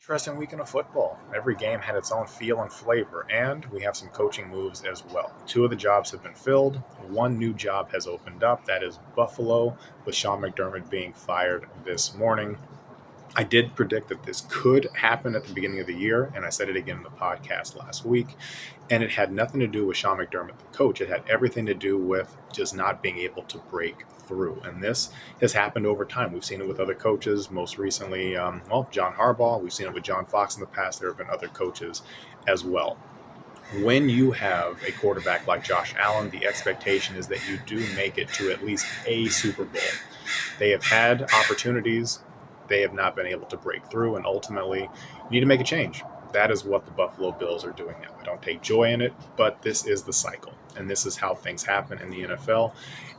Interesting weekend of football. Every game had its own feel and flavor, and we have some coaching moves as well. Two of the jobs have been filled. One new job has opened up. That is Buffalo, with Sean McDermott being fired this morning. I did predict that this could happen at the beginning of the year, and I said it again in the podcast last week. And it had nothing to do with Sean McDermott, the coach. It had everything to do with just not being able to break through. And this has happened over time. We've seen it with other coaches, most recently, John Harbaugh. We've seen it with John Fox in the past. There have been other coaches as well. When you have a quarterback like Josh Allen, the expectation is that you do make it to at least a Super Bowl. They have had opportunities. They have not been able to break through, and ultimately, you need to make a change. That is what the Buffalo Bills are doing now. I don't take joy in it, but this is the cycle, and this is how things happen in the NFL,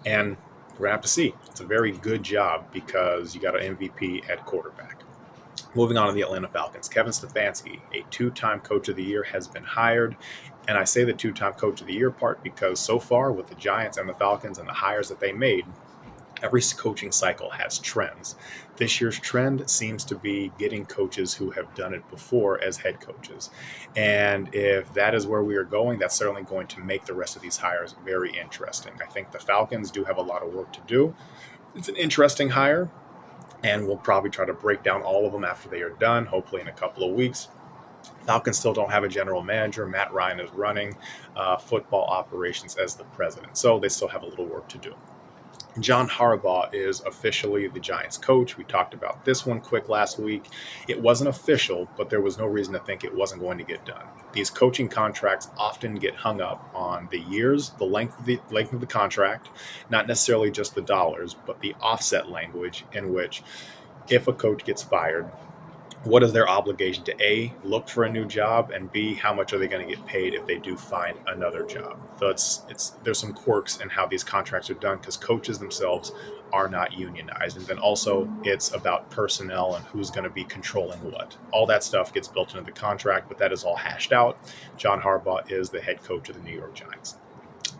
and we're going to have to see. It's a very good job because you got an MVP at quarterback. Moving on to the Atlanta Falcons, Kevin Stefanski, a two-time Coach of the Year, has been hired. And I say the two-time Coach of the Year part because so far with the Giants and the Falcons and the hires that they made, every coaching cycle has trends. This year's trend seems to be getting coaches who have done it before as head coaches. And if that is where we are going, that's certainly going to make the rest of these hires very interesting. I think the Falcons do have a lot of work to do. It's an interesting hire, and we'll probably try to break down all of them after they are done, hopefully in a couple of weeks. Falcons still don't have a general manager. Matt Ryan is running football operations as the president, so they still have a little work to do. John Harbaugh is officially the Giants coach. We talked about this one quick last week. It wasn't official, but there was no reason to think it wasn't going to get done. These coaching contracts often get hung up on the years, the length of the contract, not necessarily just the dollars, but the offset language in which if a coach gets fired, what is their obligation to A, look for a new job, and B, how much are they going to get paid if they do find another job? So there's some quirks in how these contracts are done because coaches themselves are not unionized. And then also it's about personnel and who's going to be controlling what. All that stuff gets built into the contract, but that is all hashed out. John Harbaugh is the head coach of the New York Giants.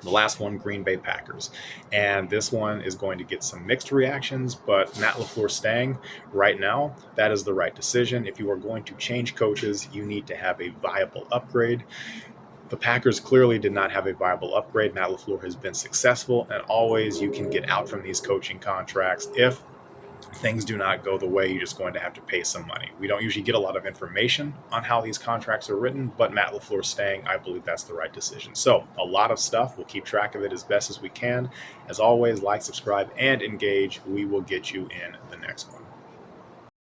The last one, Green Bay Packers. And this one is going to get some mixed reactions, but Matt LaFleur staying right now, that is the right decision. If you are going to change coaches, you need to have a viable upgrade. The Packers clearly did not have a viable upgrade. Matt LaFleur has been successful, and always you can get out from these coaching contracts if things do not go the way. You're just going to have to pay some money. We don't usually get a lot of information on how these contracts are written, but Matt LaFleur staying, I believe that's the right decision. So a lot of stuff. We'll keep track of it as best as we can. As always, like, subscribe, and engage. We will get you in the next one.